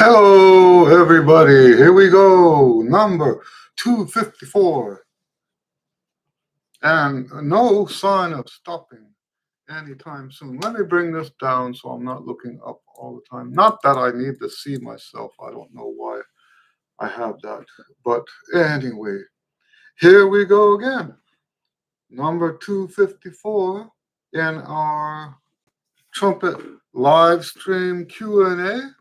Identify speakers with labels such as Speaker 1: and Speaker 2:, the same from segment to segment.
Speaker 1: Hello, everybody. Here we go. Number 254. And no sign of stopping anytime soon. Let me bring this down so I'm not looking up all the time. Not that I need to see myself. I don't know why I have that. But anyway, here we go again. Number 254 in our Trumpet live stream Q and A.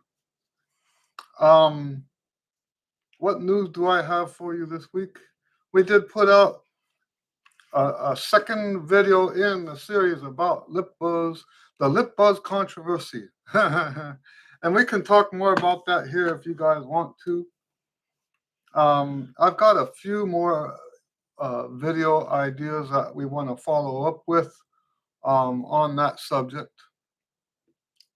Speaker 1: What news do I have for you this week? We did put out a second video in the series about lip buzz, the lip buzz controversy. And we can talk more about that here if you guys want to. I've got a few more video ideas that we want to follow up with on that subject,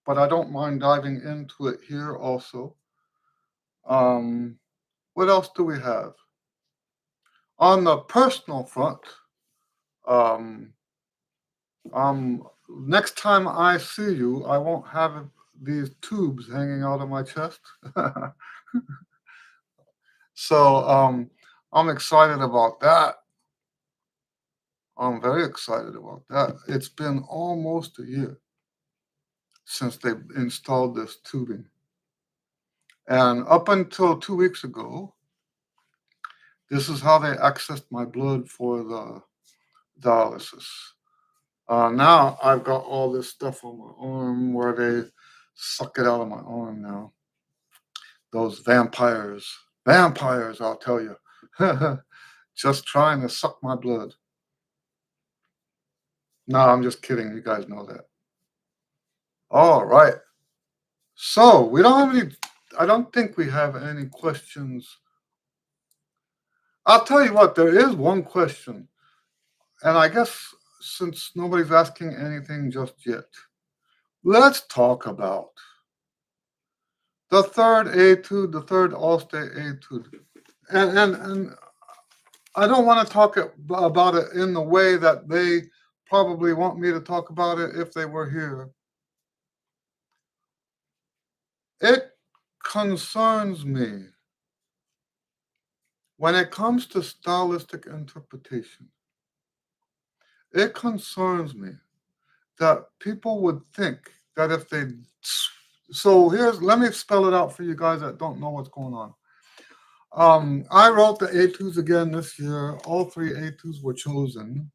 Speaker 1: but I don't mind diving into it here also. What else do we have? On the personal front, um, next time I see you, I won't have these tubes hanging out of my chest. So I'm excited about that. I'm very excited about that. It's been almost a year since they installed this tubing. And up until 2 weeks ago, this is how they accessed my blood for the dialysis. Now I've got all this stuff on my arm where they suck it out of my arm now. Those vampires, I'll tell you, just trying to suck my blood. No, I'm just kidding. You guys know that. All right. So we don't have any, I don't think we have any questions. I'll tell you what, there is one question. And I guess since nobody's asking anything just yet, let's talk about the third etude, the third All-State etude. And I don't want to talk about it in the way that they probably want me to talk about it if they were here. It concerns me when it comes to stylistic interpretation. It concerns me that people would think that if they let me spell it out for you guys that don't know what's going on. I wrote the etudes again this year. All three etudes were chosen.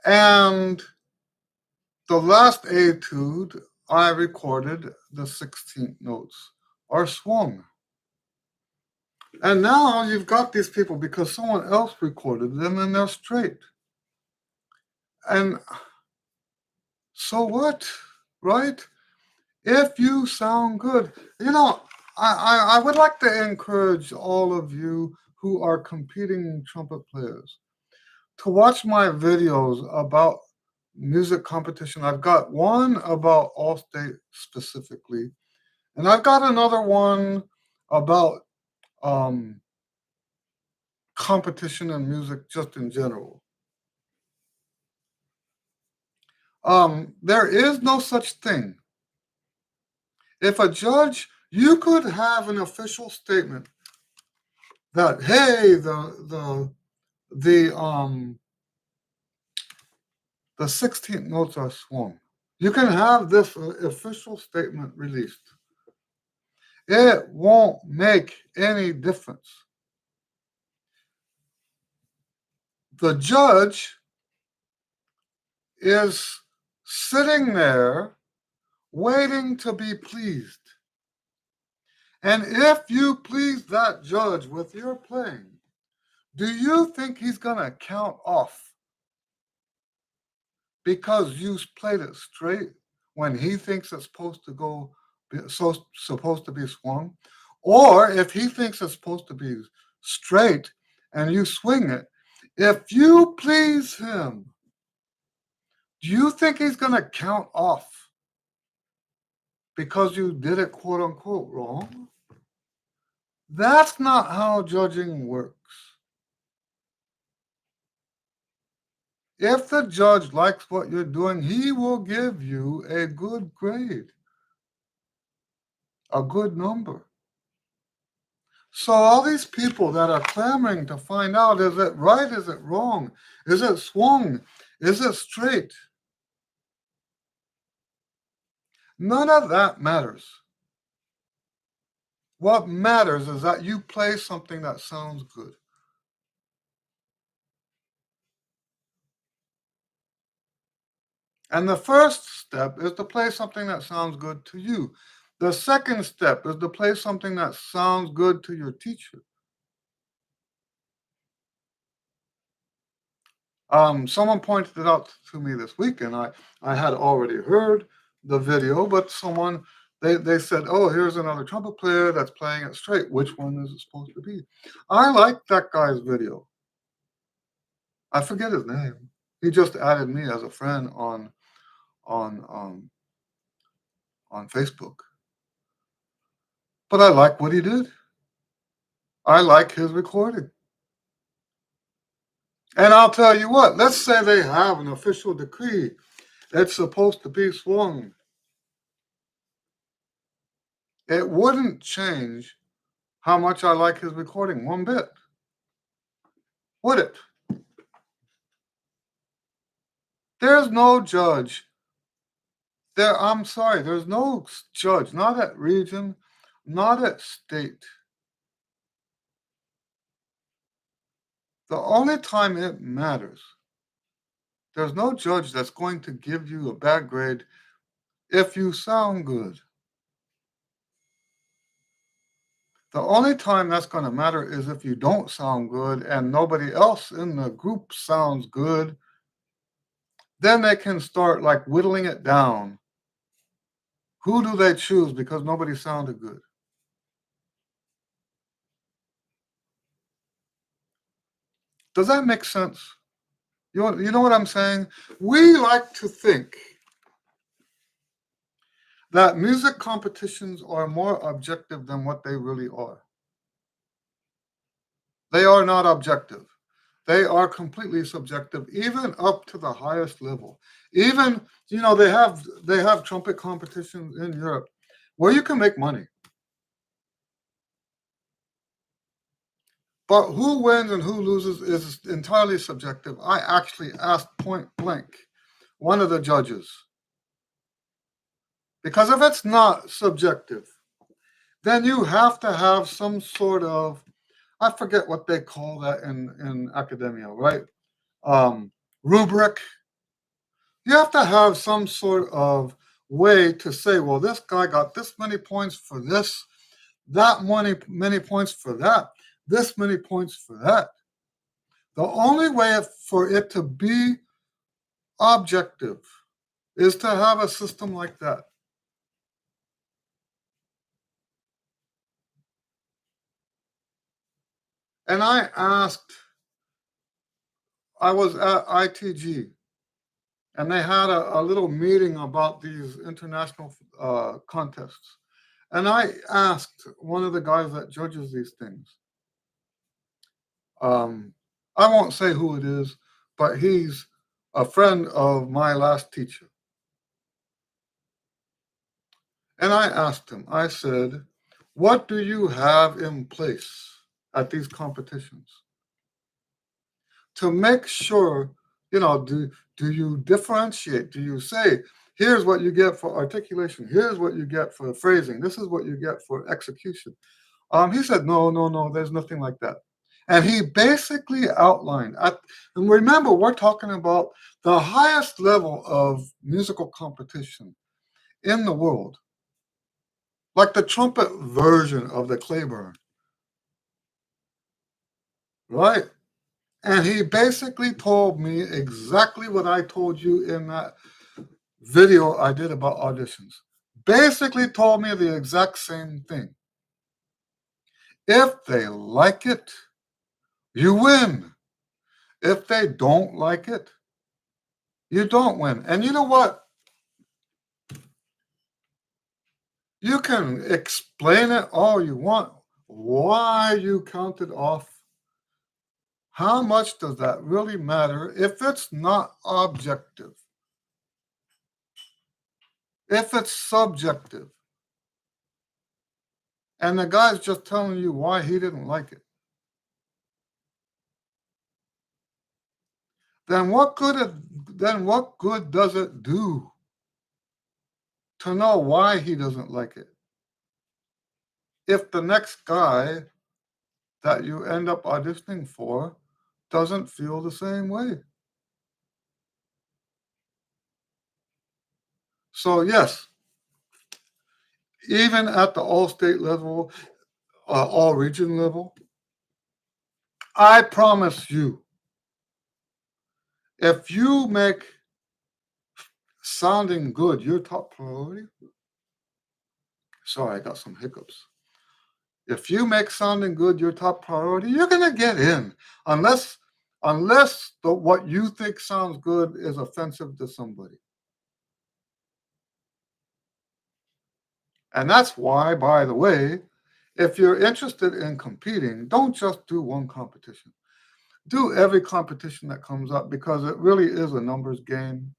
Speaker 1: And the last etude, I recorded the 16th notes are swung. And now you've got these people because someone else recorded them and they're straight. And so what, right? If you sound good, I would like to encourage all of you who are competing trumpet players to watch my videos about music competition. I've got one about All-State specifically, and I've got another one about competition and music just in general. There is no such thing. If a judge, you could have an official statement that, hey, the 16th notes are swung. You can have this official statement released. It won't make any difference. The judge is sitting there waiting to be pleased. And if you please that judge with your playing, do you think he's going to count off because you played it straight when he thinks it's supposed to be swung? Or if he thinks it's supposed to be straight and you swing it, if you please him, do you think he's going to count off because you did it quote unquote wrong? That's not how judging works. If the judge likes what you're doing, he will give you a good grade. a good number. So all these people that are clamoring to find out, is it right, is it wrong, is it swung, is it straight? None of that matters. What matters is that you play something that sounds good. And the first step is to play something that sounds good to you. The second step is to play something that sounds good to your teacher. Someone pointed it out to me this week, and I had already heard the video, but they said, "Oh, here's another trumpet player that's playing it straight. Which one is it supposed to be?" I like that guy's video. I forget his name. He just added me as a friend on um, on Facebook. But I like what he did. I like his recording. And I'll tell you what, let's say they have an official decree. It's supposed to be swung. It wouldn't change how much I like his recording one bit. Would it? There's no judge. I'm sorry, there's no judge, not at region, not at state. The only time it matters, there's no judge that's going to give you a bad grade if you sound good. The only time that's going to matter is if you don't sound good and nobody else in the group sounds good. Then they can start like whittling it down. Who do they choose because nobody sounded good? Does that make sense? You know what I'm saying? We like to think that music competitions are more objective than what they really are. They are not objective. They are completely subjective, even up to the highest level. Even they have trumpet competitions in Europe where you can make money. But who wins and who loses is entirely subjective. I actually asked point blank one of the judges, because if it's not subjective, then you have to have some sort of, I forget what they call that in academia, right? Um, Rubric. You have to have some sort of way to say, well, this guy got this many points for this, that many points for that, this many points for that. The only way for it to be objective is to have a system like that. And I was at ITG, and they had a little meeting about these international contests. And I asked one of the guys that judges these things, um, I won't say who it is, but he's a friend of my last teacher. And I asked him, I said, what do you have in place at these competitions to make sure, do you differentiate? Do you say, here's what you get for articulation, here's what you get for phrasing, this is what you get for execution? He said, no, no, no, there's nothing like that. And he basically outlined, and remember, we're talking about the highest level of musical competition in the world, like the trumpet version of the Claiborne, right? And he basically told me exactly what I told you in that video I did about auditions. Basically told me the exact same thing. If they like it, you win. If they don't like it, you don't win. And you know what? You can explain it all you want. Why you counted off. How much does that really matter if it's not objective? If it's subjective? and the guy's just telling you why he didn't like it, then what good does it do to know why he doesn't like it if the next guy that you end up auditioning for doesn't feel the same way? So yes, even at the all state level, all region level, I promise you, if you make sounding good your top priority, sorry, I got some hiccups. If you make sounding good your top priority, you're gonna get in, unless what you think sounds good is offensive to somebody. And that's why, by the way, if you're interested in competing, don't just do one competition. Do every competition that comes up because it really is a numbers game.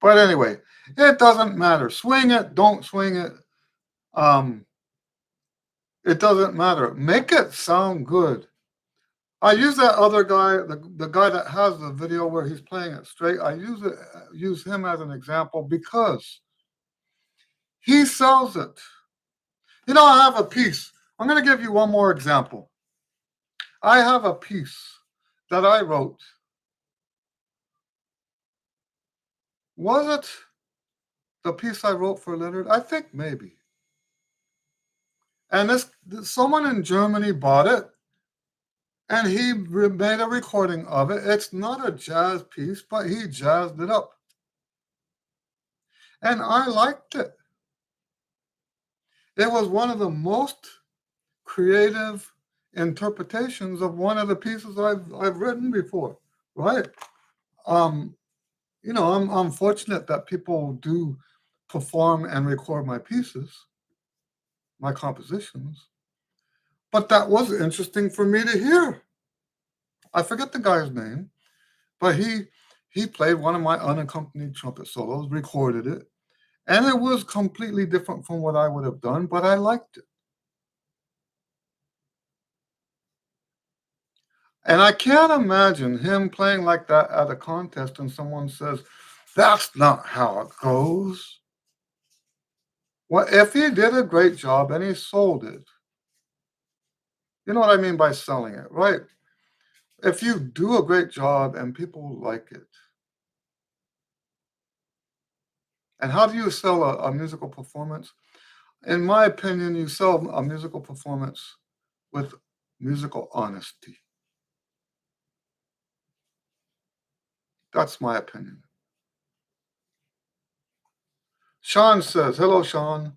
Speaker 1: But anyway, it doesn't matter. Swing it, don't swing it. Um, it doesn't matter. Make it sound good. I use that other guy, the guy that has the video where he's playing it straight. I use him as an example because he sells it. You know, I have a piece. I'm going to give you one more example. I have a piece that I wrote. Was it the piece I wrote for Leonard? I think maybe. And someone in Germany bought it, and he made a recording of it. It's not a jazz piece, but he jazzed it up, and I liked it. It was one of the most creative interpretations of one of the pieces I've written before. Right? Um, I'm fortunate that people do perform and record my pieces, my compositions. But that was interesting for me to hear. I forget the guy's name, but he played one of my unaccompanied trumpet solos, recorded it, and it was completely different from what I would have done, but I liked it. And I can't imagine him playing like that at a contest and someone says, "That's not how it goes." Well, if he did a great job and he sold it, you know what I mean by selling it, right? If you do a great job and people like it, and how do you sell a musical performance? In my opinion, you sell a musical performance with musical honesty. That's my opinion. Sean says, hello, Sean.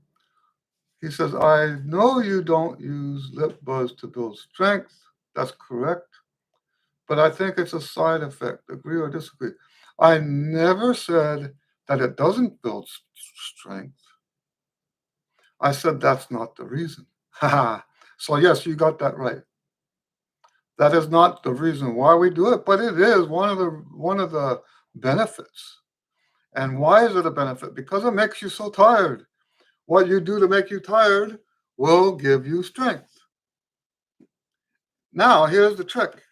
Speaker 1: He says, I know you don't use lip buzz to build strength. That's correct. But I think it's a side effect. Agree or disagree? I never said that it doesn't build strength. I said that's not the reason. So yes, you got that right. That is not the reason why we do it, but it is one of the benefits. And why is it a benefit? Because it makes you so tired. What you do to make you tired will give you strength. Now, here's the trick.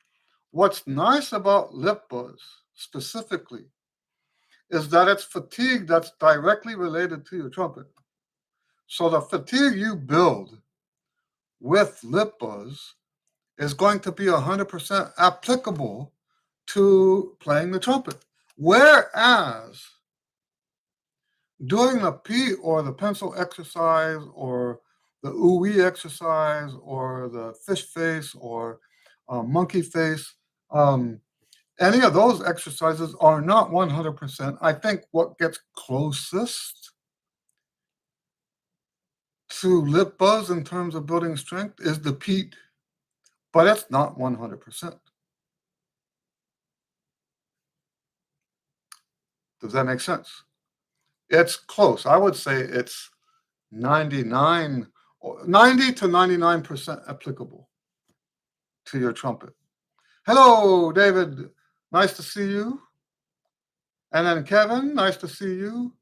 Speaker 1: What's nice about lip buzz specifically is that it's fatigue that's directly related to your trumpet. So the fatigue you build with lip buzz is going to be 100% applicable to playing the trumpet. Whereas doing the P or the pencil exercise or the ooey exercise or the fish face or monkey face, any of those exercises are not 100%. I think what gets closest to lip buzz in terms of building strength is the Pete, but it's not 100%. Does that make sense? It's close. I would say it's 99 or 90 to 99% applicable to your trumpet. Hello, David. Nice to see you. And then Kevin, nice to see you.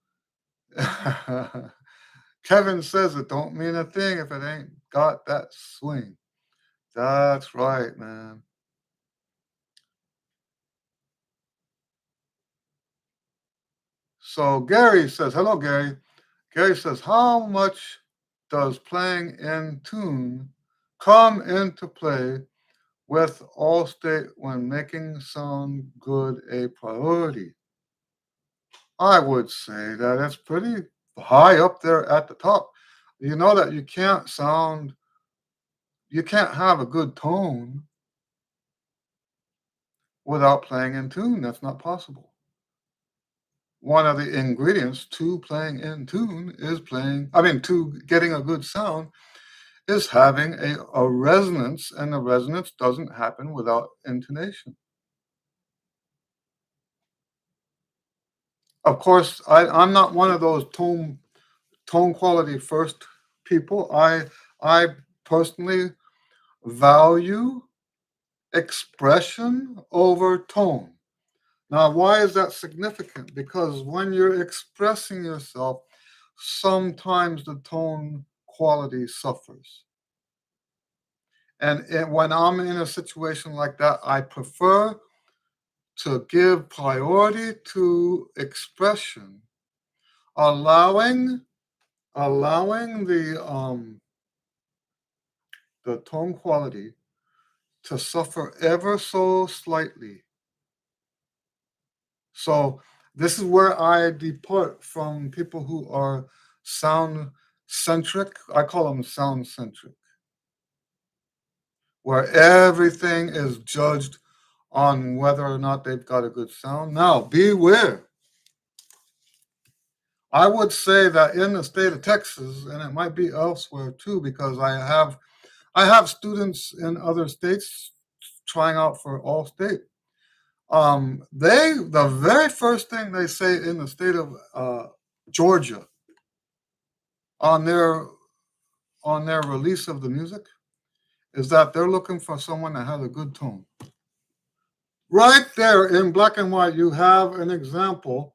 Speaker 1: Kevin says it don't mean a thing if it ain't got that swing. That's right, man. So Gary says, hello, Gary. Gary says, how much does playing in tune come into play with Allstate when making sound good a priority? I would say that it's pretty high up there at the top. You know that you can't have a good tone without playing in tune. That's not possible. One of the ingredients to playing in tune is to getting a good sound is having a resonance, and the resonance doesn't happen without intonation. Of course, I'm not one of those tone quality first people. I personally value expression over tone. Now, why is that significant? Because when you're expressing yourself, sometimes the tone quality suffers. And when I'm in a situation like that, I prefer to give priority to expression, allowing allowing the tone quality to suffer ever so slightly. So this is where I depart from people who are sound centric. I call them sound centric, where everything is judged on whether or not they've got a good sound. Now, beware. I would say that in the state of Texas, and it might be elsewhere too, because I have students in other states trying out for all state. The very first thing they say in the state of Georgia on their release of the music is that they're looking for someone that has a good tone. Right there in black and white, you have an example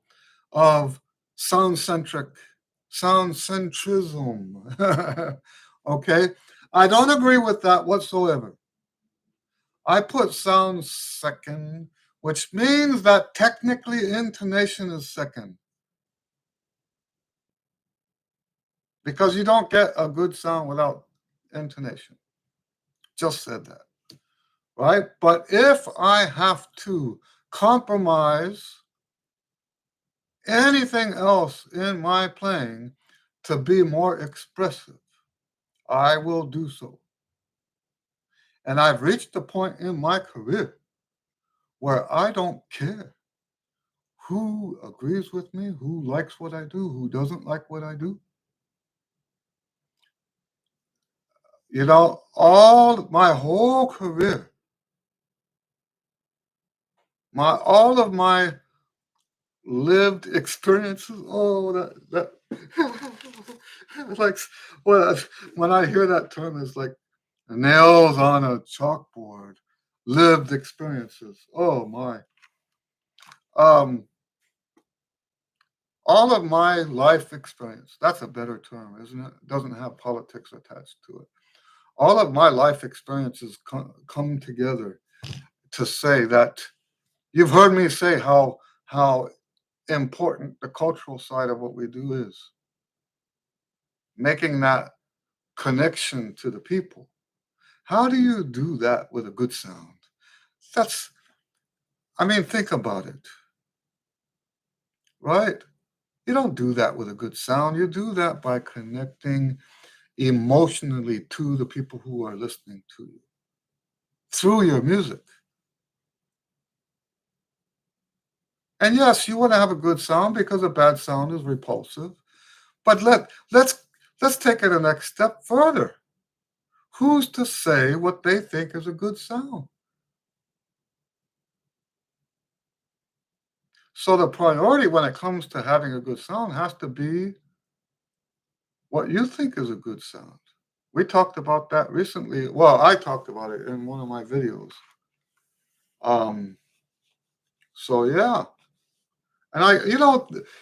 Speaker 1: of sound centric, sound centrism. Okay, I don't agree with that whatsoever. I put sound second, which means that technically intonation is second because you don't get a good sound without intonation. Just said that, right? But if I have to compromise anything else in my playing to be more expressive, I will do so. And I've reached a point in my career where I don't care who agrees with me, who likes what I do, who doesn't like what I do. You know, all my whole career, my all of my lived experiences. Oh, that it's like well, when I hear that term, it's like nails on a chalkboard. Lived experiences. Oh my. Um, all of my life experience. That's a better term, isn't it? It doesn't have politics attached to it. All of my life experiences come together to say that you've heard me say how important the cultural side of what we do is, making that connection to the people. How do you do that with a good sound? That's, I mean, think about it, right? You don't do that with a good sound. You do that by connecting emotionally to the people who are listening to you through your music. And yes, you want to have a good sound because a bad sound is repulsive. But let's take it a next step further. Who's to say what they think is a good sound? So the priority when it comes to having a good sound has to be what you think is a good sound. We talked about that recently. Well, I talked about it in one of my videos. Um, so yeah, And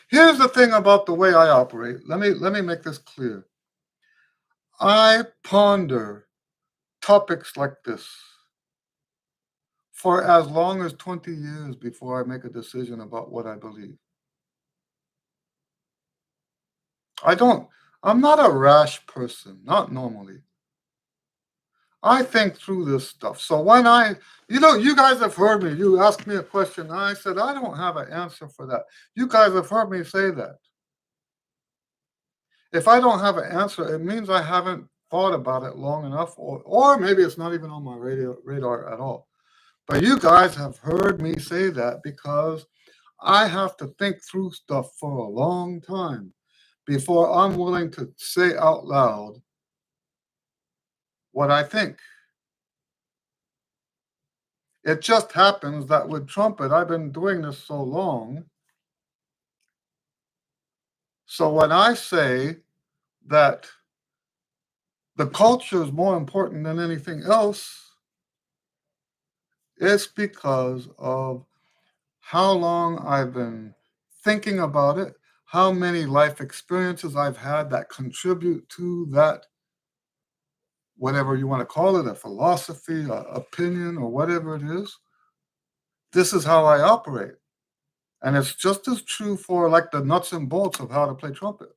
Speaker 1: here's the thing about the way I operate. Let me make this clear. I ponder topics like this for as long as 20 years before I make a decision about what I believe. I don't, I'm not a rash person, not normally. I think through this stuff. So when you guys have heard me, you asked me a question, and I said, I don't have an answer for that. You guys have heard me say that. If I don't have an answer, it means I haven't thought about it long enough, or maybe it's not even on my radar at all. But you guys have heard me say that because I have to think through stuff for a long time before I'm willing to say out loud what I think. It just happens that with Trumpet, I've been doing this so long. So when I say that the culture is more important than anything else, it's because of how long I've been thinking about it, how many life experiences I've had that contribute to that, whatever you want to call it, a philosophy, a opinion, or whatever it is. This is how I operate. And it's just as true for like the nuts and bolts of how to play trumpet.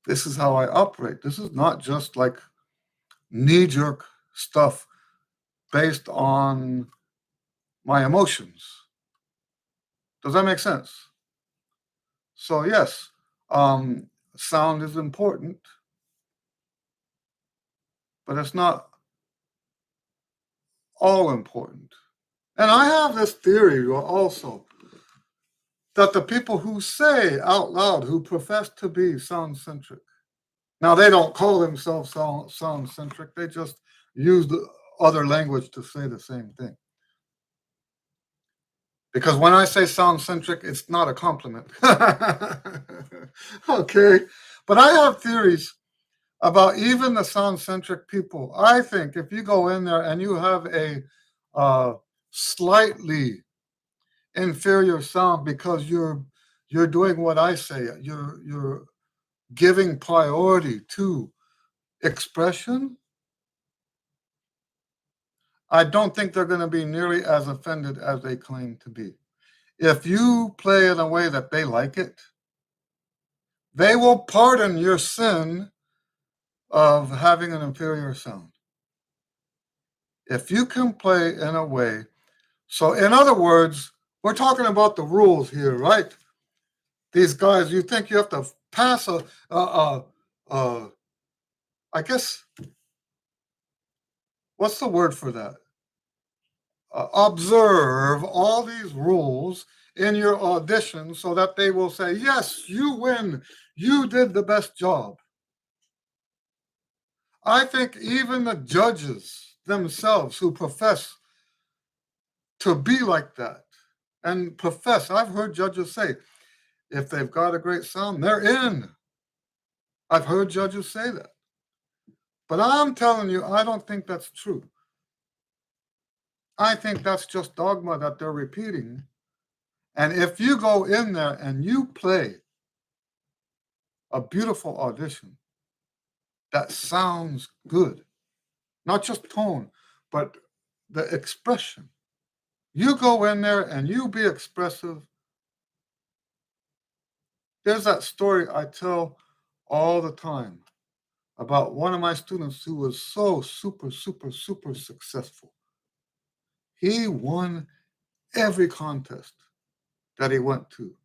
Speaker 1: This is how I operate. This is not just like knee jerk stuff based on my emotions. Does that make sense? So, yes, sound is important, but it's not all important. And I have this theory also that the people who say out loud, who profess to be sound centric, now they don't call themselves sound centric, they just use the other language to say the same thing. Because when I say sound centric, it's not a compliment. Okay. But I have theories about even the sound centric people. I think if you go in there and you have a slightly inferior sound because you're doing what I say, you're giving priority to expression, I don't think they're going to be nearly as offended as they claim to be. If you play in a way that they like it, they will pardon your sin of having an inferior sound. If you can play in a way, so in other words, we're talking about the rules here, right? These guys, you think you have to pass I guess, what's the word for that? Observe all these rules in your audition so that they will say, yes, you win. You did the best job. I think even the judges themselves who profess to be like that and profess, I've heard judges say, if they've got a great sound, they're in. I've heard judges say that. But I'm telling you, I don't think that's true. I think that's just dogma that they're repeating. And if you go in there and you play a beautiful audition that sounds good, not just tone, but the expression, you go in there and you be expressive. There's that story I tell all the time about one of my students who was so super, super, super successful. He won every contest that he went to.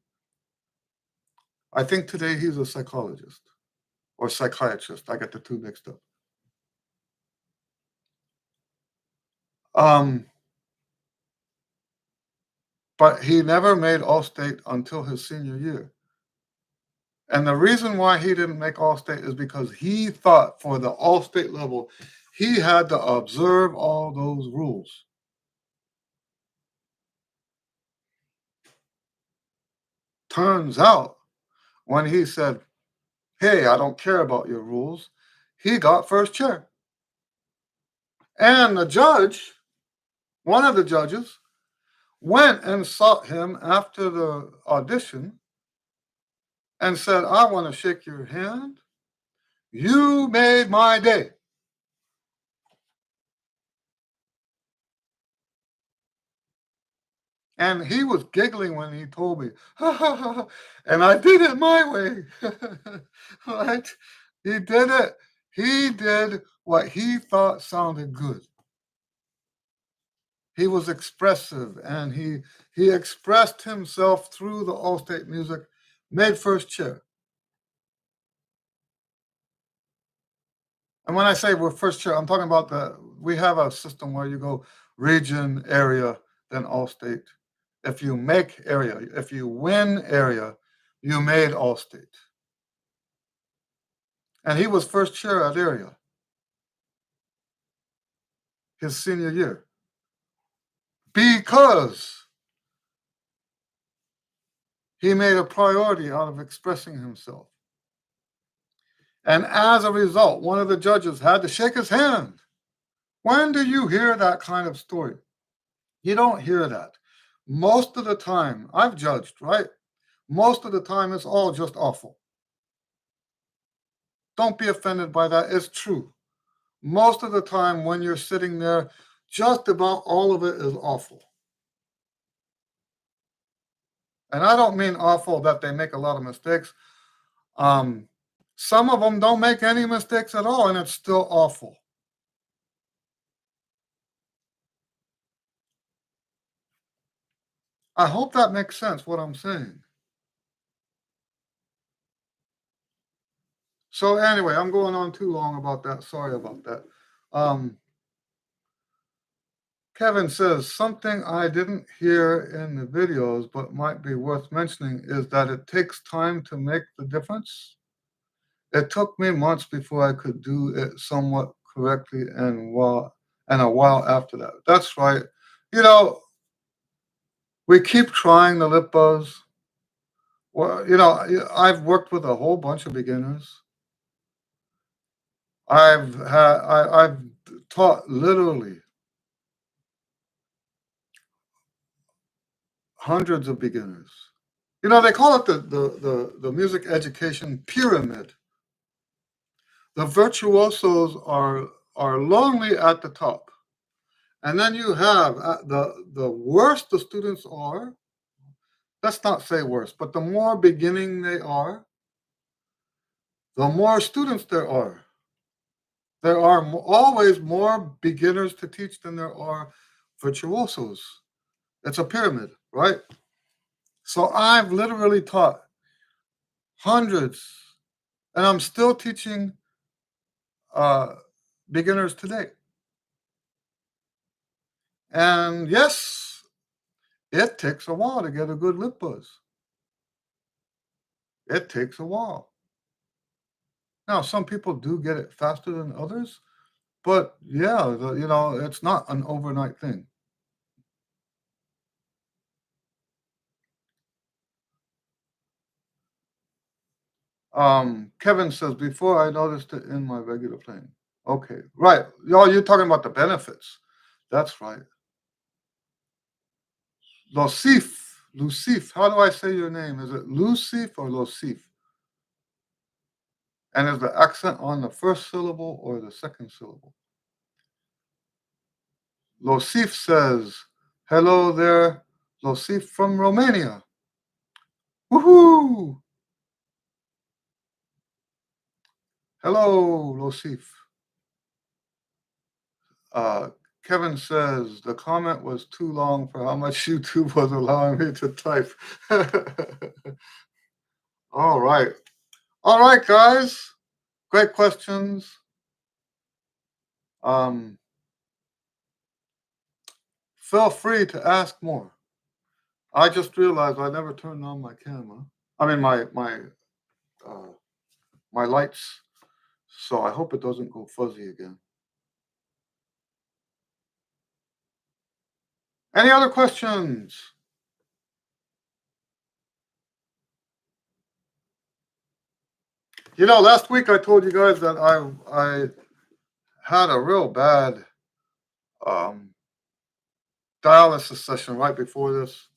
Speaker 1: I think today he's a psychologist or psychiatrist. I get the two mixed up. But he never made All-State until his senior year. And the reason why he didn't make All-State is because he thought for the All-State level, he had to observe all those rules. Turns out, when he said, hey, I don't care about your rules, he got first chair. And the judge, one of the judges, went and sought him after the audition and said, I want to shake your hand. You made my day. And he was giggling when he told me, and I did it my way. Right? He did it. He did what he thought sounded good. He was expressive, and he expressed himself through the Allstate music, made first chair. And when I say we're first chair, I'm talking about we have a system where you go region, area, then Allstate. If you make area, if you win area, you made Allstate. And he was first chair at area his senior year because he made a priority out of expressing himself. And as a result, one of the judges had to shake his hand. When do you hear that kind of story? You don't hear that. Most of the time, I've judged, right? Most of the time, it's all just awful. Don't be offended by that. It's true. Most of the time, when you're sitting there, just about all of it is awful. And I don't mean awful that they make a lot of mistakes. Some of them don't make any mistakes at all, and it's still awful. I hope that makes sense, what I'm saying. So anyway, I'm going on too long about that. Sorry about that. Kevin says, something I didn't hear in the videos but might be worth mentioning is that it takes time to make the difference. It took me months before I could do it somewhat correctly and a while after that. That's right. You know, we keep trying the lip buzz. Well, I've worked with a whole bunch of beginners. I've taught literally hundreds of beginners. They call it the music education pyramid. The virtuosos are lonely at the top. And then you have the worse the students are, let's not say worse, but the more beginning they are, the more students there are. There are always more beginners to teach than there are virtuosos. It's a pyramid, right? So I've literally taught hundreds, and I'm still teaching beginners today. And yes, it takes a while to get a good lip buzz. It takes a while. Now, some people do get it faster than others, but yeah, it's not an overnight thing. Kevin says, before I noticed it in my regular playing. Okay, right. You're talking about the benefits. That's right. Lucif. How do I say your name? Is it Lucif or Lucif? And is the accent on the first syllable or the second syllable? Lucif says, hello there, Lucif from Romania. Woohoo! Hello, Lucif. Kevin says, the comment was too long for how much YouTube was allowing me to type. All right. All right, guys. Great questions. Feel free to ask more. I just realized I never turned on my camera. I mean, my lights. So I hope it doesn't go fuzzy again. Any other questions? Last week I told you guys that I had a real bad dialysis session right before this.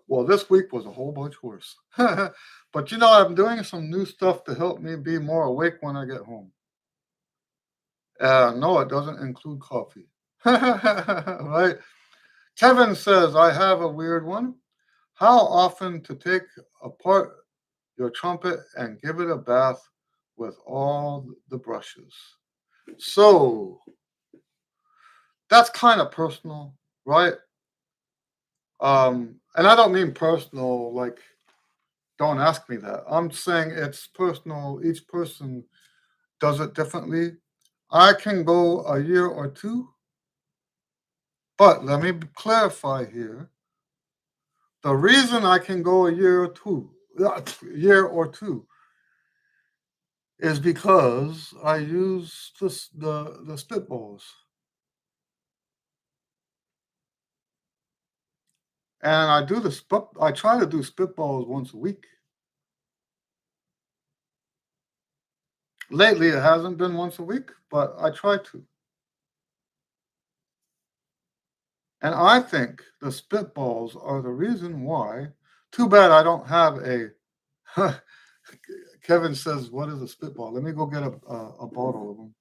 Speaker 1: Well, this week was a whole bunch worse. But I'm doing some new stuff to help me be more awake when I get home. No, it doesn't include coffee. Right? Kevin says, I have a weird one. How often to take apart your trumpet and give it a bath with all the brushes? So that's kind of personal, right? And I don't mean personal like don't ask me that. I'm saying it's personal. Each person does it differently. I can go a year or two, but let me clarify here. The reason I can go a year or two is because I use the spitballs. And I try to do spitballs once a week. Lately it hasn't been once a week, but I try to. And I think the spitballs are the reason why. Too bad I don't have a. Kevin says, "What is a spitball?" Let me go get a bottle of them.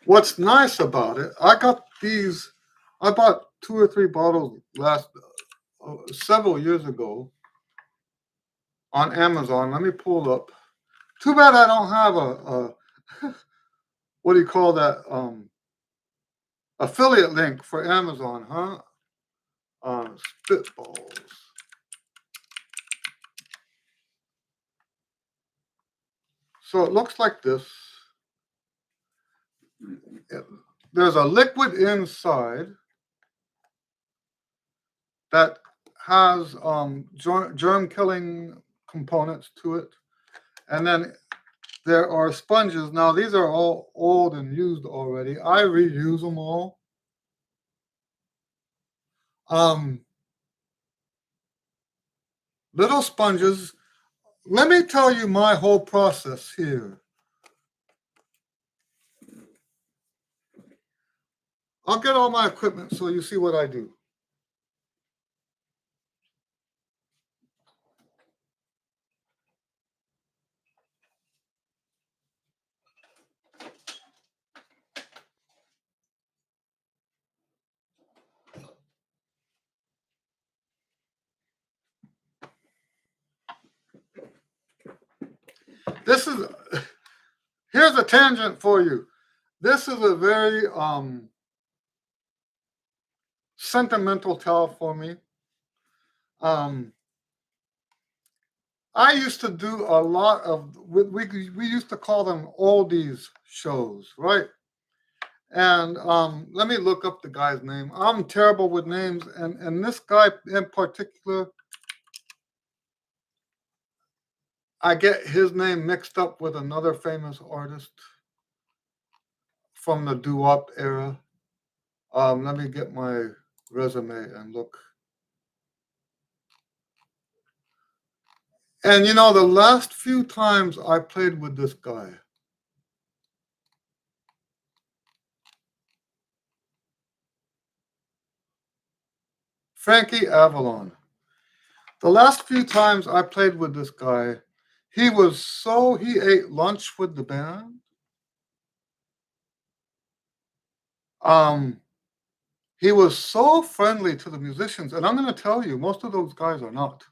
Speaker 1: What's nice about it, I got these. I bought 2 or 3 bottles several years ago on Amazon. Let me pull up. Too bad I don't have a what do you call that? Affiliate link for Amazon, huh? Spitballs. So it looks like this. There's a liquid inside that has germ killing components to it. And then there are sponges. Now, these are all old and used already. I reuse them all. Little sponges. Let me tell you my whole process here. I'll get all my equipment so you see what I do. This is here's a tangent for you. This is a very sentimental tale for me. I used to do a lot of we used to call them oldies shows, right? And let me look up the guy's name. I'm terrible with names, and this guy in particular, I get his name mixed up with another famous artist from the doo-wop era. Let me get my resume and look. And the last few times I played with this guy, Frankie Avalon. The last few times I played with this guy, he ate lunch with the band. He was so friendly to the musicians, and I'm going to tell you, most of those guys are not.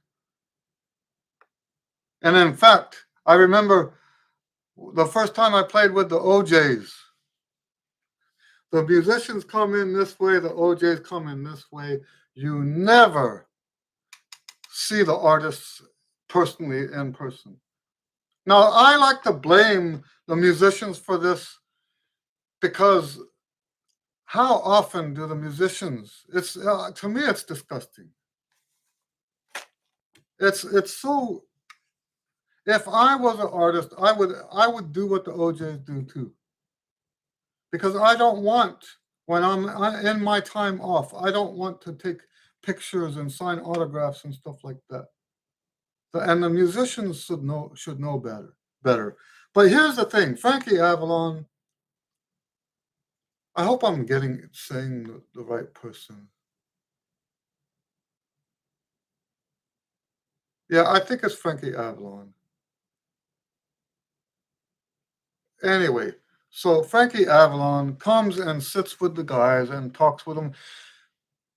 Speaker 1: And in fact, I remember the first time I played with the OJs. The musicians come in this way, the OJs come in this way. You never see the artists personally in person. Now, I like to blame the musicians for this because how often do the musicians? It's to me, it's disgusting. It's so. If I was an artist, I would do what the OJs do too, because I don't want when I'm in my time off. I don't want to take pictures and sign autographs and stuff like that. And the musicians should know better. But here's the thing, Frankie Avalon. I hope I'm saying the right person. Yeah, I think it's Frankie Avalon. Anyway, so Frankie Avalon comes and sits with the guys and talks with them.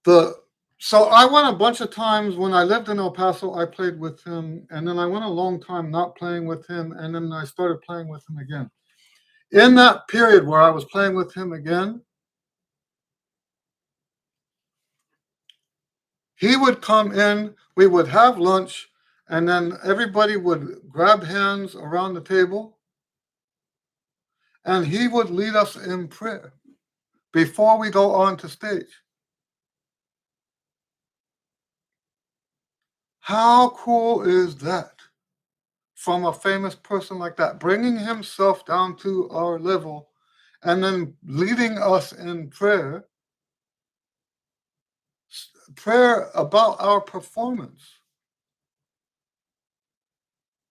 Speaker 1: The so I went a bunch of times when I lived in El Paso. I played with him, and then I went a long time not playing with him, and then I started playing with him again. In that period where I was playing with him again, he would come in, we would have lunch, and then everybody would grab hands around the table, and he would lead us in prayer before we go on to stage. How cool is that? From a famous person like that, bringing himself down to our level and then leading us in prayer about our performance.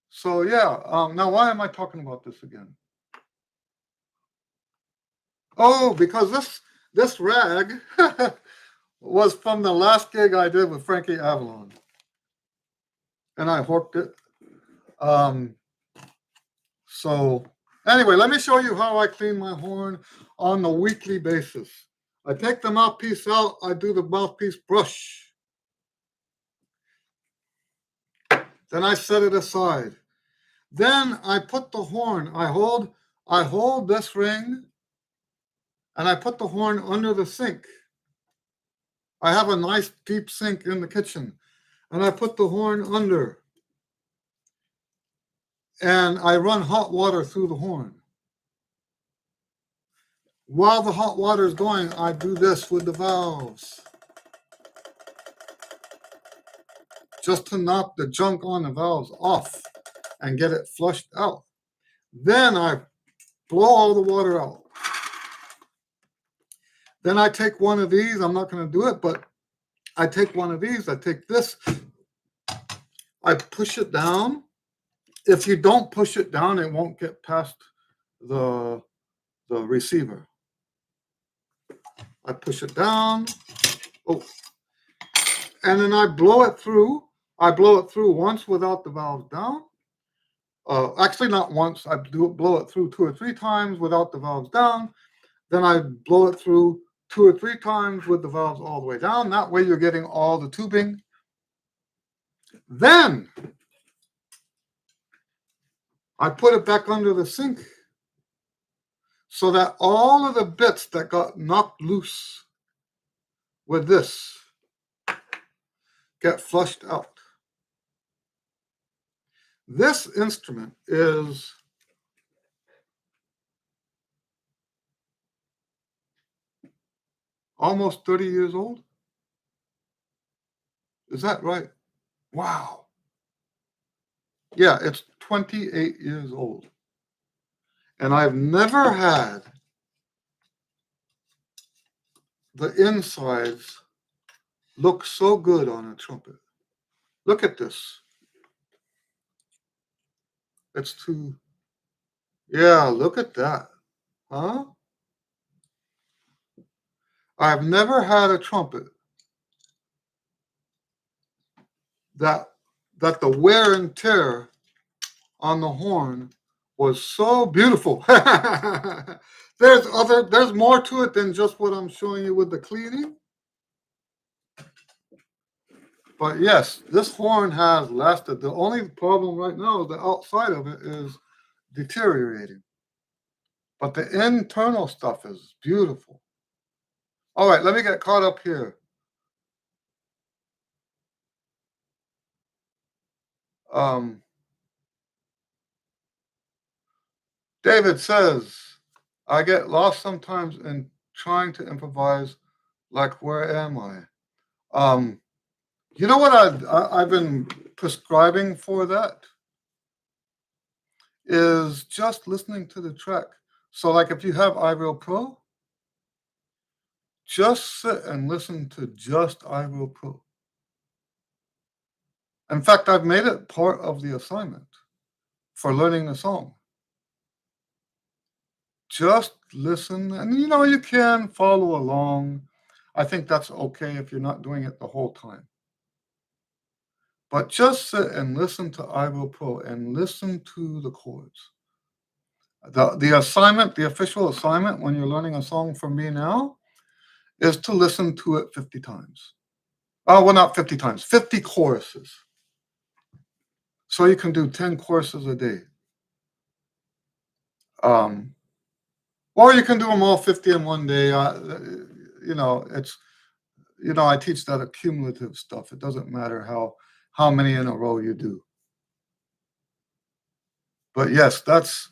Speaker 1: So yeah, now why am I talking about this again? Oh, because this rag was from the last gig I did with Frankie Avalon, and I hooked it. So anyway, let me show you how I clean my horn on a weekly basis. I take the mouthpiece out, I do the mouthpiece brush. Then I set it aside. Then I put the horn, I hold this ring and I put the horn under the sink. I have a nice deep sink in the kitchen, and I put the horn under and I run hot water through the horn. While the hot water is going, I do this with the valves, just to knock the junk on the valves off and get it flushed out. Then I blow all the water out. Then I take one of these. I'm not going to do it, but I take one of these. I take this. I push it down. If you don't push it down, it won't get past the receiver. I push it down. Oh, and then I blow it through. I blow it through once without the valves down. Actually, not once. I blow it through 2 or 3 times without the valves down. Then I blow it through 2 or 3 times with the valves all the way down. That way you're getting all the tubing. Then I put it back under the sink so that all of the bits that got knocked loose with this get flushed out. This instrument is almost 30 years old. Is that right? Wow. Yeah, it's 28 years old. And I've never had the insides look so good on a trumpet. Look at this. It's too, yeah, look at that. Huh? I've never had a trumpet that the wear and tear on the horn was so beautiful. There's more to it than just what I'm showing you with the cleaning. But yes, this horn has lasted. The only problem right now is the outside of it is deteriorating. But the internal stuff is beautiful. All right, let me get caught up here. David says, I get lost sometimes in trying to improvise, like, where am I? You know what I've been prescribing for that is just listening to the track. So like if you have iReal Pro, Just sit and listen to just I Will Pro. In fact, I've made it part of the assignment for learning the song. Just listen, and you can follow along. I think that's okay if you're not doing it the whole time. But just sit and listen to I Will Pro and listen to the chords. The assignment, the official assignment when you're learning a song from me now is to listen to it 50 times. Oh, well, not 50 times, 50 choruses. So you can do 10 courses a day. Um, or you can do them all 50 in one day. It's I teach that accumulative stuff. It doesn't matter how many in a row you do. But yes, that's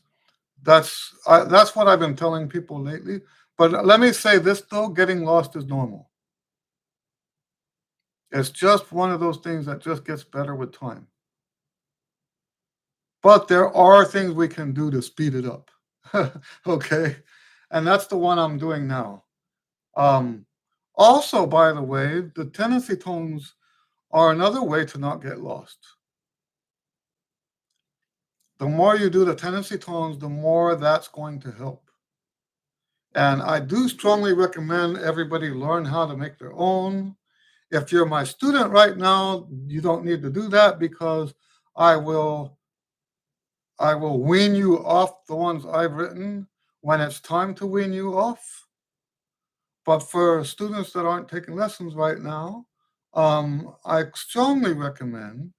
Speaker 1: what I've been telling people lately. But let me say this though: getting lost is normal. It's just one of those things that just gets better with time. But there are things we can do to speed it up. Okay, and that's the one I'm doing now. Um, Also, by the way, the tendency tones are another way to not get lost. The more you do the tendency tones, the more that's going to help. And I do strongly recommend everybody learn how to make their own. If you're my student right now, you don't need to do that because I will I will wean you off the ones I've written when it's time to wean you off. But for students that aren't taking lessons right now, I strongly recommend.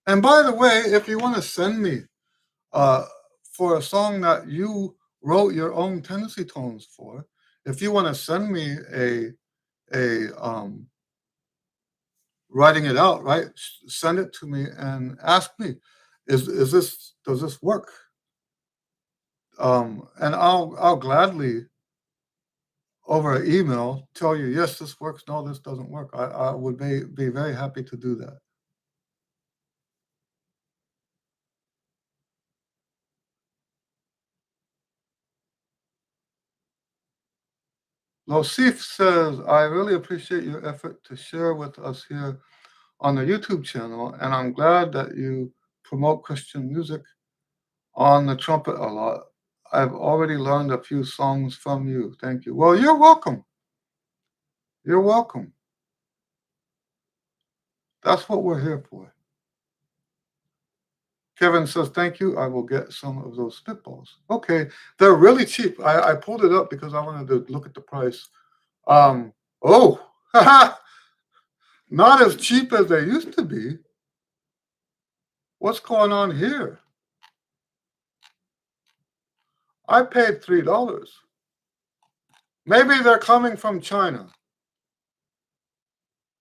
Speaker 1: And by the way, if you want to send me uh, for a song that you wrote your own tendency tones for, if you want to send me a writing it out, right? Send it to me and ask me, is this does this work? And I'll gladly over email tell you yes, this works. No, this doesn't work. I would be very happy to do that. Losif says, I really appreciate your effort to share with us here on the YouTube channel, and I'm glad that you promote Christian music on the trumpet a lot. I've already learned a few songs from you. Thank you. Well, you're welcome. You're welcome. That's what we're here for. Kevin says, thank you. I will get some of those spitballs. Okay. They're really cheap. I pulled it up because I wanted to look at the price. Um, oh, not as cheap as they used to be. What's going on here? I paid $3. Maybe they're coming from China.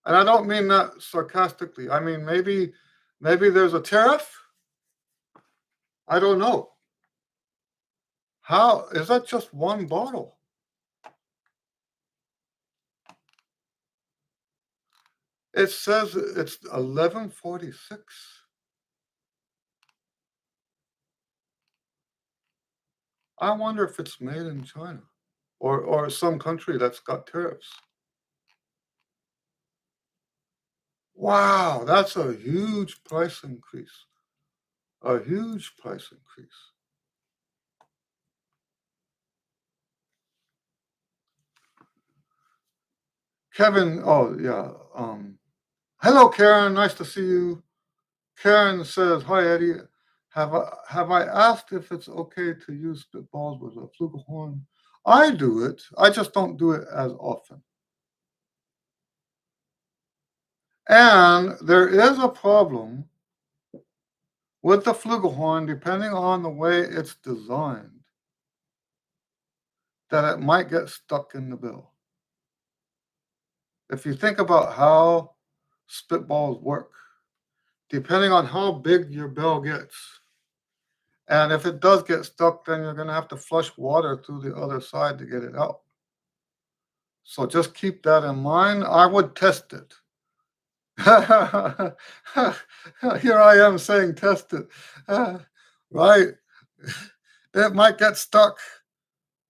Speaker 1: And I don't mean that sarcastically. I mean maybe there's a tariff. I don't know. How is that just one bottle? It says it's 1146. I wonder if it's made in China or some country that's got tariffs. Wow, that's a huge price increase. A huge price increase. Kevin, oh yeah. Hello, Karen. Nice to see you. Karen says, "Hi, Eddie. Have I asked if it's okay to use spitballs with a flugelhorn? I do it. I just don't do it as often. And there is a problem with the flugelhorn, depending on the way it's designed, that it might get stuck in the bill. If you think about how spitballs work, depending on how big your bell gets, and if it does get stuck, then you're going to have to flush water through the other side to get it out. So just keep that in mind. I would test it. Here I am saying test it. Right. It might get stuck.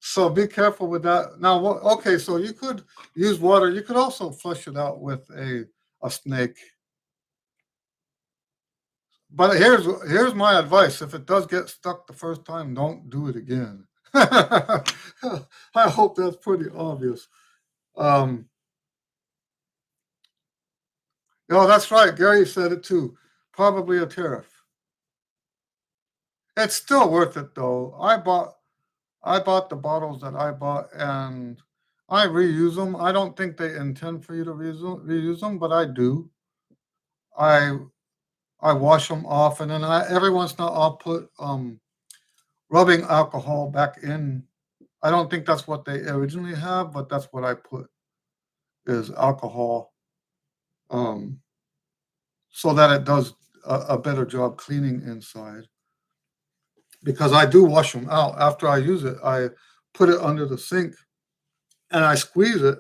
Speaker 1: So be careful with that. Now, okay, so you could use water. You could also flush it out with a snake. But here's my advice: if it does get stuck the first time, don't do it again. I hope that's pretty obvious. Um, no, that's right. Gary said it too. Probably a tariff. It's still worth it though. I bought the bottles that I bought, and I reuse them. I don't think they intend for you to reuse them, but I do. I I wash them off, and then every once in a while I'll put rubbing alcohol back in. I don't think that's what they originally have, but that's what I put is alcohol, um, so that it does a better job cleaning inside. Because I do wash them out after I use it. I put it under the sink and I squeeze it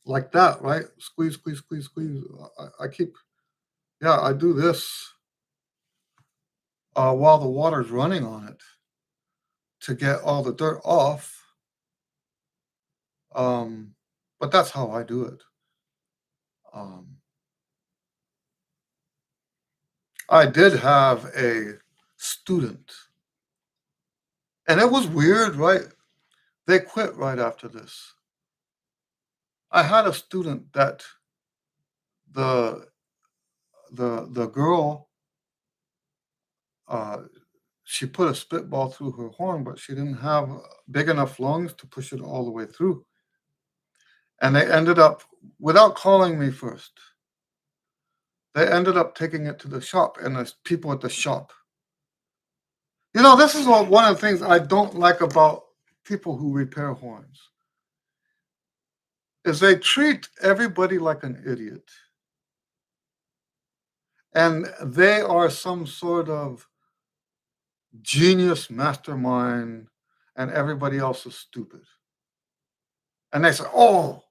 Speaker 1: like that, right? Squeeze, squeeze, squeeze, squeeze. I keep, yeah, I do this while the water's running on it to get all the dirt off. Um, but that's how I do it. Um, I did have a student, and it was weird, right? They quit right after this. I had a student that the the girl, uh, she put a spitball through her horn, but she didn't have big enough lungs to push it all the way through. And they ended up, without calling me first, they ended up taking it to the shop, and there's people at the shop. This is one of the things I don't like about people who repair horns, is they treat everybody like an idiot. And they are some sort of genius mastermind, and everybody else is stupid. And they say, oh,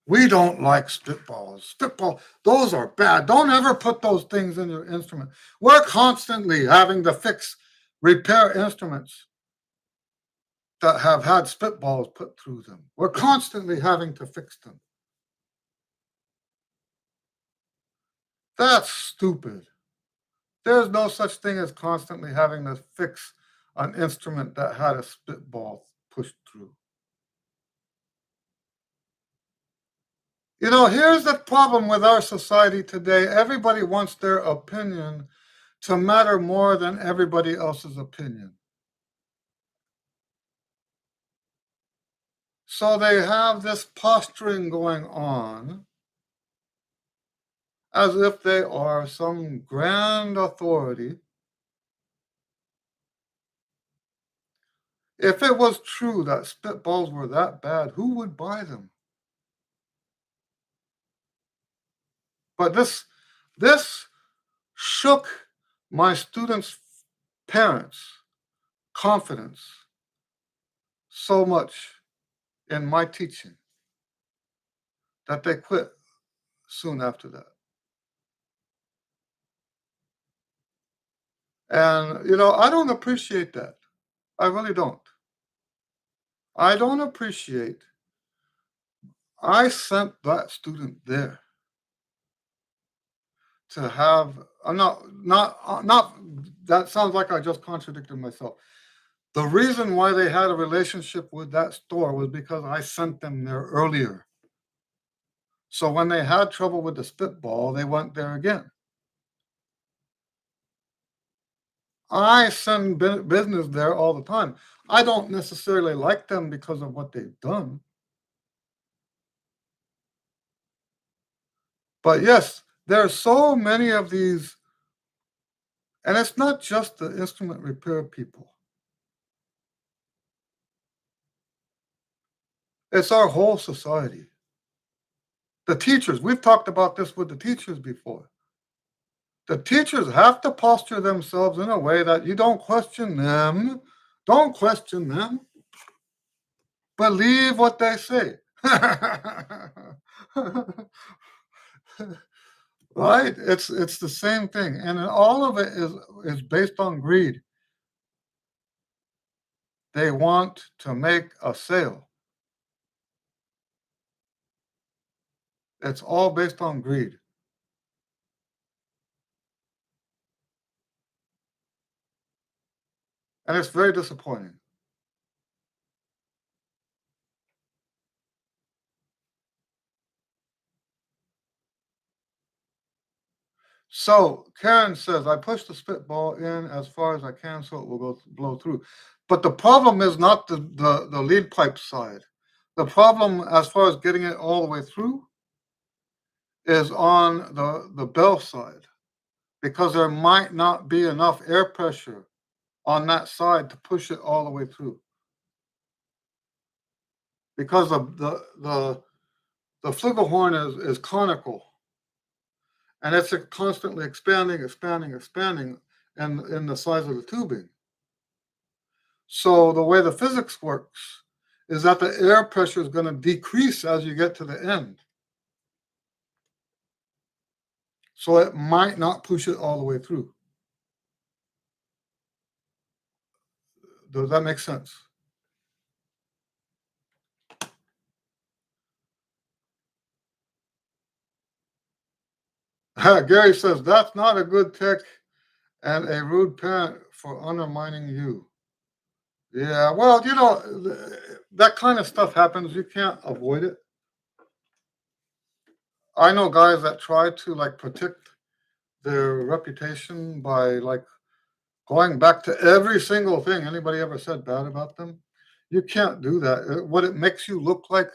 Speaker 1: we don't like spitballs. Spitball, those are bad. Don't ever put those things in your instrument. We're constantly having to repair instruments that have had spitballs put through them. We're constantly having to fix them. That's stupid. There's no such thing as constantly having to fix an instrument that had a spitball pushed through. Here's the problem with our society today. Everybody wants their opinion to matter more than everybody else's opinion. So they have this posturing going on as if they are some grand authority. If it was true that spitballs were that bad, who would buy them? But this shook my students' parents' confidence so much in my teaching that they quit soon after that. And, I don't appreciate that. I really don't. I don't appreciate. I sent that student there to have, not, that sounds like I just contradicted myself. The reason why they had a relationship with that store was because I sent them there earlier. So when they had trouble with the spitball, they went there again. I send business there all the time. I don't necessarily like them because of what they've done. But yes, there are so many of these, and it's not just the instrument repair people. It's our whole society. The teachers, we've talked about this with the teachers before. The teachers have to posture themselves in a way that you don't question them. Don't question them. Believe what they say. Right? It's the same thing. And all of it is based on greed. They want to make a sale. It's all based on greed. And it's very disappointing. So Karen says, I push the spitball in as far as I can so it will blow through. But the problem is not the lead pipe side. The problem, as far as getting it all the way through, is on the bell side, because there might not be enough air pressure on that side to push it all the way through. Because the flugelhorn is conical, and it's constantly expanding in the size of the tubing. So the way the physics works is that the air pressure is going to decrease as you get to the end. So it might not push it all the way through. Does that make sense? Gary says, that's not a good tech and a rude parent for undermining you. Yeah, well, that kind of stuff happens. You can't avoid it. I know guys that try to like protect their reputation by like going back to every single thing anybody ever said bad about them. You can't do that. What it makes you look like,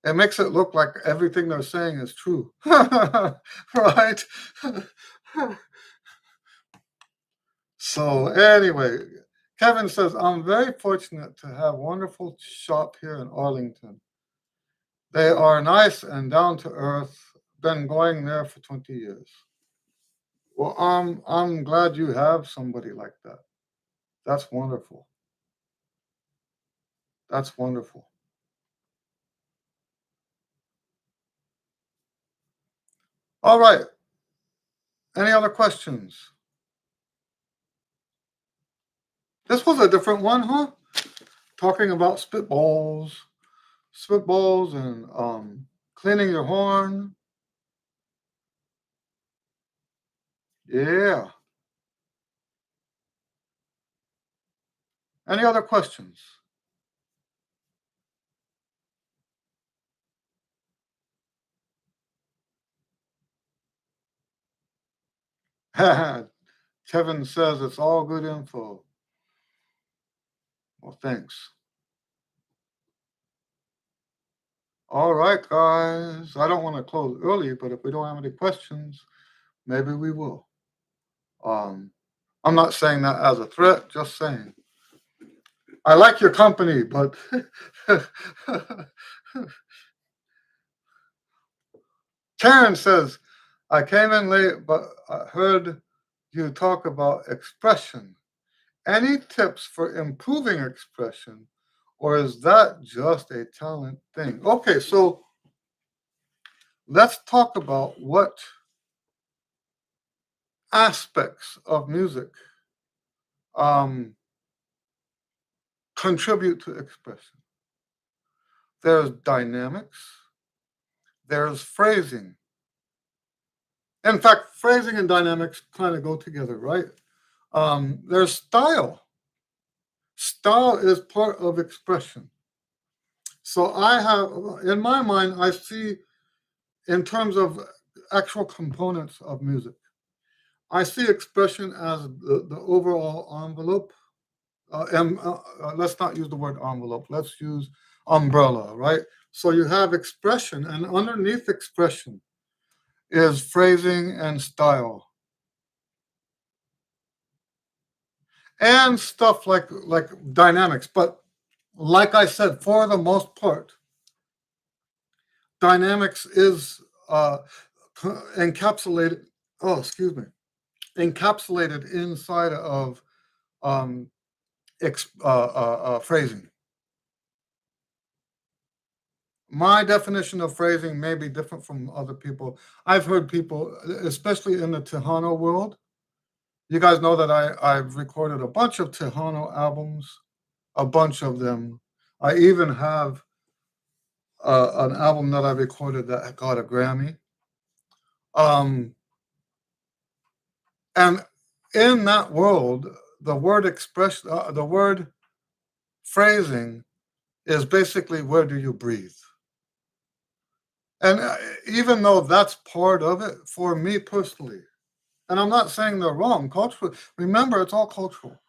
Speaker 1: it makes it look like everything they're saying is true. Right? So anyway, Kevin says, I'm very fortunate to have wonderful shop here in Arlington. They are nice and down to earth. Been going there for 20 years. Well, I'm glad you have somebody like that. That's wonderful. That's wonderful. All right. Any other questions? This was a different one, huh? Talking about spitballs, and cleaning your horn. Yeah. Any other questions? Kevin says it's all good info. Well, thanks. All right, guys. I don't want to close early, but if we don't have any questions, maybe we will. Um, I'm not saying that as a threat, just saying. I like your company, but Karen says, I came in late, but I heard you talk about expression. Any tips for improving expression, or is that just a talent thing? Okay, so let's talk about what aspects of music um, contribute to expression. There's dynamics, there's phrasing. In fact, phrasing and dynamics kind of go together, right? There's style. Style is part of expression. So I have, in my mind, I see in terms of actual components of music, I see expression as the overall envelope. Let's not use the word envelope. Let's use umbrella, right? So you have expression, and underneath expression is phrasing and style, and stuff like dynamics. But like I said, for the most part, dynamics is encapsulated. Oh, excuse me, encapsulated inside of um, phrasing. My definition of phrasing may be different from other people. I've heard people, especially in the Tejano world. You guys know that I've recorded a bunch of Tejano albums. a bunch of them. I even have an album that I recorded that got a Grammy. Um, and in that world, the word phrasing is basically where do you breathe. And even though that's part of it, for me personally, and I'm not saying they're wrong, cultural. Remember, it's all cultural.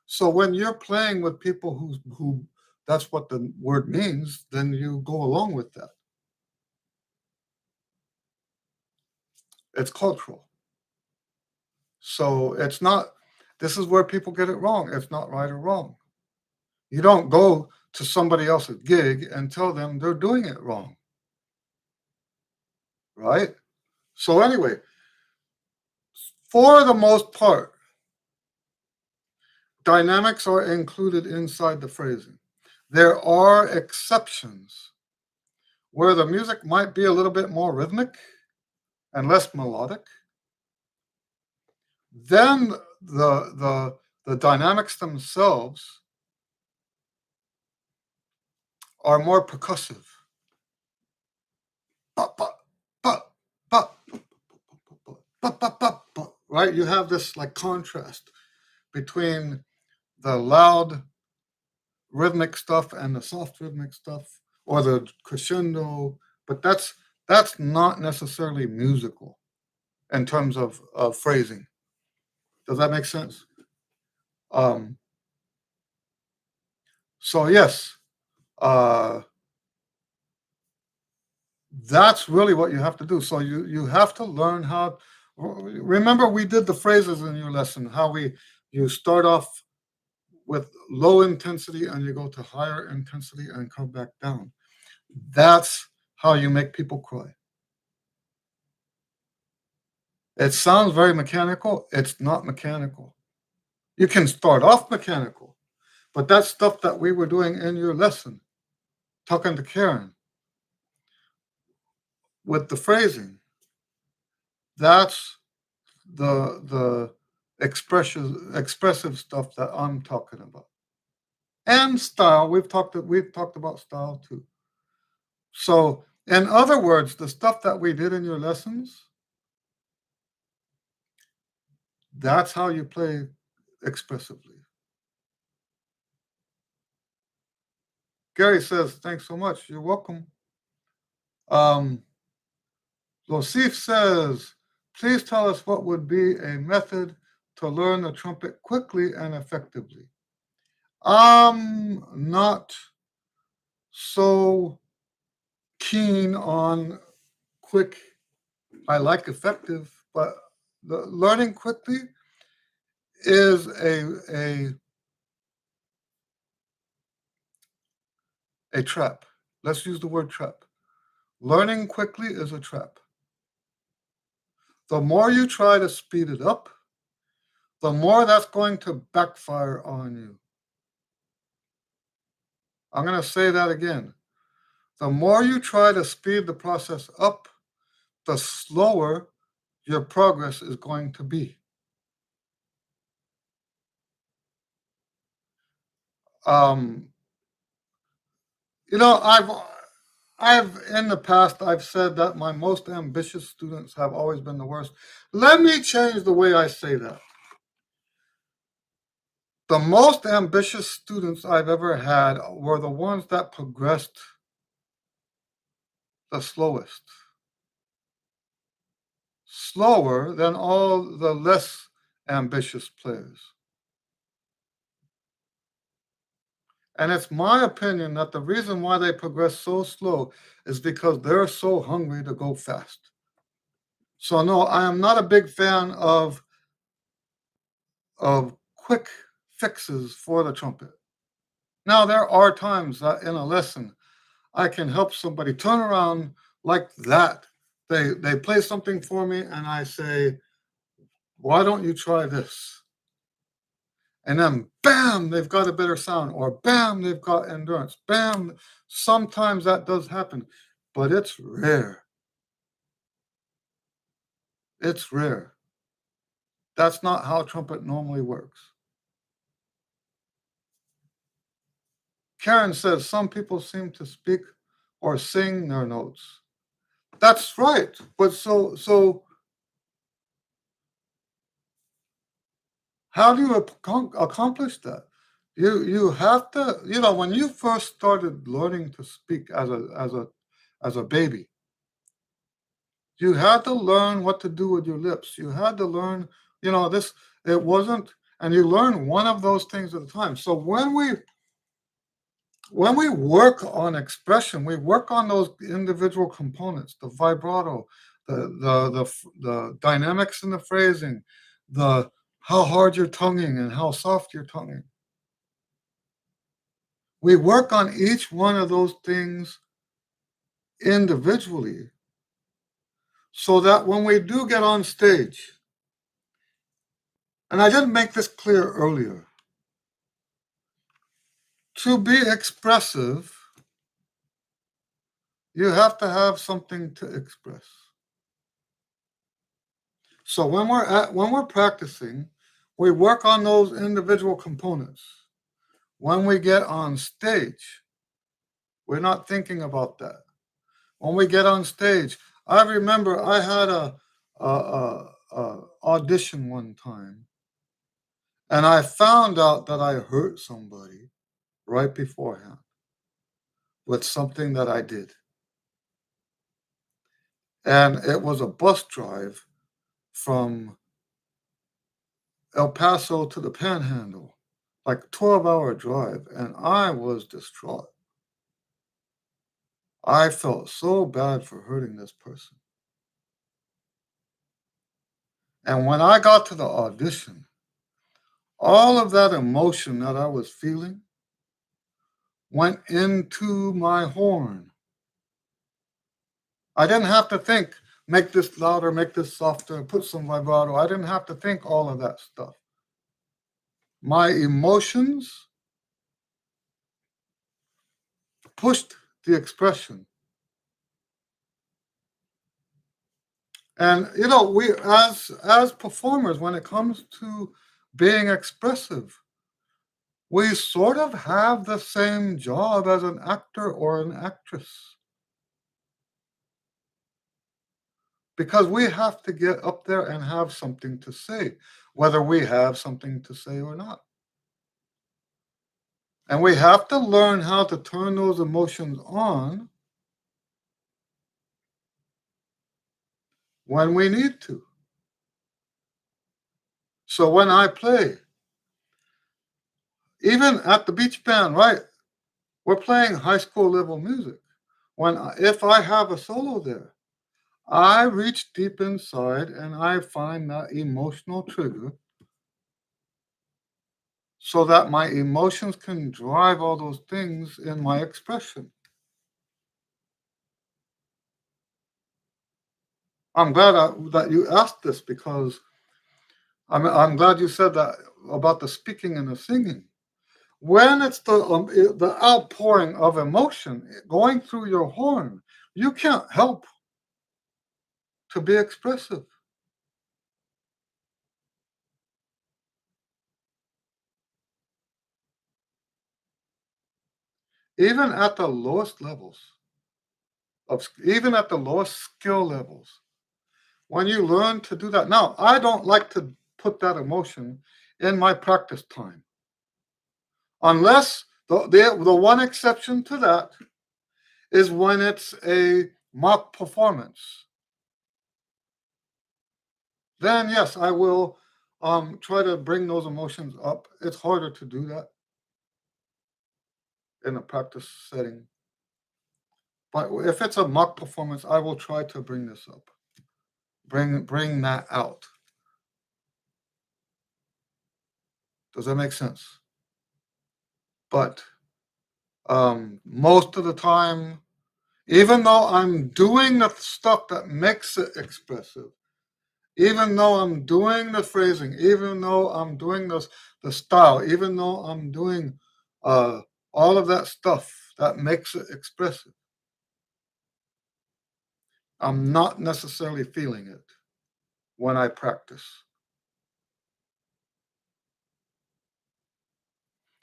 Speaker 1: So when you're playing with people who that's what the word means, then you go along with that. It's cultural. So it's not. This is where people get it wrong. It's not right or wrong. You don't go to somebody else's gig and tell them they're doing it wrong, right? So anyway, for the most part, dynamics are included inside the phrasing. There are exceptions where the music might be a little bit more rhythmic and less melodic. Then the dynamics themselves are more percussive. Right? You have this like contrast between the loud rhythmic stuff and the soft rhythmic stuff or the crescendo, but that's not necessarily musical in terms of phrasing. Does that make sense? Um, so yes, uh, that's really what you have to do. So you have to learn how. Remember, we did the phrases in your lesson. How you start off with low intensity and you go to higher intensity and come back down. That's how you make people cry. It sounds very mechanical. It's not mechanical. You can start off mechanical, but that's stuff that we were doing in your lesson, talking to Karen with the phrasing. That's the expressive stuff that I'm talking about. And style, we've talked about style too. So, in other words, the stuff that we did in your lessons, that's how you play expressively. Gary says, thanks so much. You're welcome. Um, Losif says, please tell us what would be a method to learn the trumpet quickly and effectively. I'm not so keen on quick. I like effective, but the learning quickly is a trap. Let's use the word trap. Learning quickly is a trap. The more you try to speed it up, the more that's going to backfire on you. I'm going to say that again. The more you try to speed the process up, the slower your progress is going to be. Um, I've in the past I've said that my most ambitious students have always been the worst. Let me change the way I say that. The most ambitious students I've ever had were the ones that progressed the slowest. Slower than all the less ambitious players. And it's my opinion that the reason why they progress so slow is because they're so hungry to go fast. So no, I am not a big fan of quick fixes for the trumpet. Now there are times that in a lesson I can help somebody turn around like that. They play something for me and I say, why don't you try this? And then bam, they've got a better sound, or bam, they've got endurance. Bam. Sometimes that does happen, but it's rare. It's rare. That's not how trumpet normally works. Karen says some people seem to speak or sing their notes. That's right. But so how do you accomplish that? You have to, when you first started learning to speak as a baby, you had to learn what to do with your lips. You had to learn, this. It wasn't, and you learn one of those things at a time. So when we work on expression, we work on those individual components: the vibrato, the dynamics in the phrasing, the how hard you're tonguing and how soft you're tonguing. We work on each one of those things individually so that when we do get on stage, and I didn't make this clear earlier, to be expressive, you have to have something to express. So when we're practicing, we work on those individual components. When we get on stage, we're not thinking about that. When we get on stage, I remember I had a audition one time, and I found out that I hurt somebody right beforehand with something that I did. And it was a bus drive from El Paso to the Panhandle, like a 12-hour drive, and I was distraught. I felt so bad for hurting this person. And when I got to the audition, all of that emotion that I was feeling went into my horn. I didn't have to think, make this louder, make this softer, put some vibrato. I didn't have to think all of that stuff. My emotions pushed the expression. And we as performers, when it comes to being expressive, we sort of have the same job as an actor or an actress. Because we have to get up there and have something to say, whether we have something to say or not. And we have to learn how to turn those emotions on when we need to. So when I play, even at the beach band, right? We're playing high school level music. If I have a solo there, I reach deep inside and I find that emotional trigger so that my emotions can drive all those things in my expression. I'm glad that you asked this because I'm glad you said that about the speaking and the singing. When it's the outpouring of emotion going through your horn, you can't help to be expressive. Even at the lowest levels even at the lowest skill levels, when you learn to do that. Now, I don't like to put that emotion in my practice time, unless the one exception to that is when it's a mock performance. Then yes, I will try to bring those emotions up. It's harder to do that in a practice setting. But if it's a mock performance, I will try to bring this up. Bring that out. Does that make sense? But most of the time, even though I'm doing the stuff that makes it expressive, even though I'm doing the phrasing, even though I'm doing the style, even though I'm doing all of that stuff that makes it expressive, I'm not necessarily feeling it when I practice.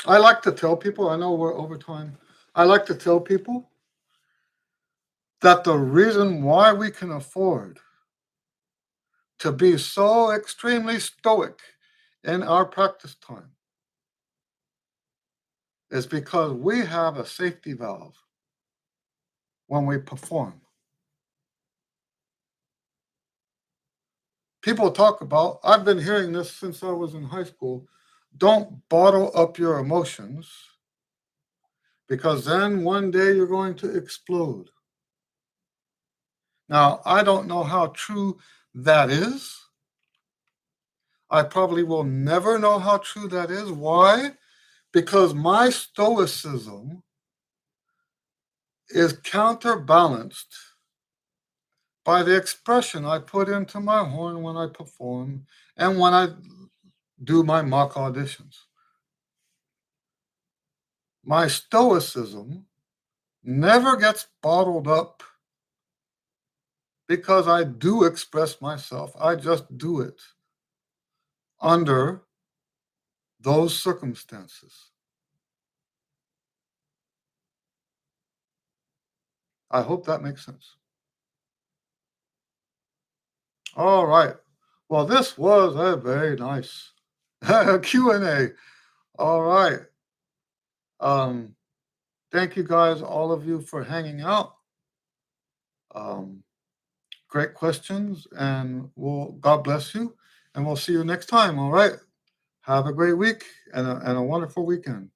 Speaker 1: I like to tell people, I know we're over time. I like to tell people that the reason why we can afford to be so extremely stoic in our practice time is because we have a safety valve when we perform. People talk about, I've been hearing this since I was in high school, don't bottle up your emotions because then one day you're going to explode. Now, I don't know how true that is. I probably will never know how true that is. Why? Because my stoicism is counterbalanced by the expression I put into my horn when I perform and when I do my mock auditions. My stoicism never gets bottled up because I do express myself. I just do it under those circumstances. I hope that makes sense. All right. Well, this was a very nice Q and A. All right. Um, thank you guys, all of you, for hanging out. Um, great questions, and God bless you, and we'll see you next time. All right. Have a great week and a wonderful weekend.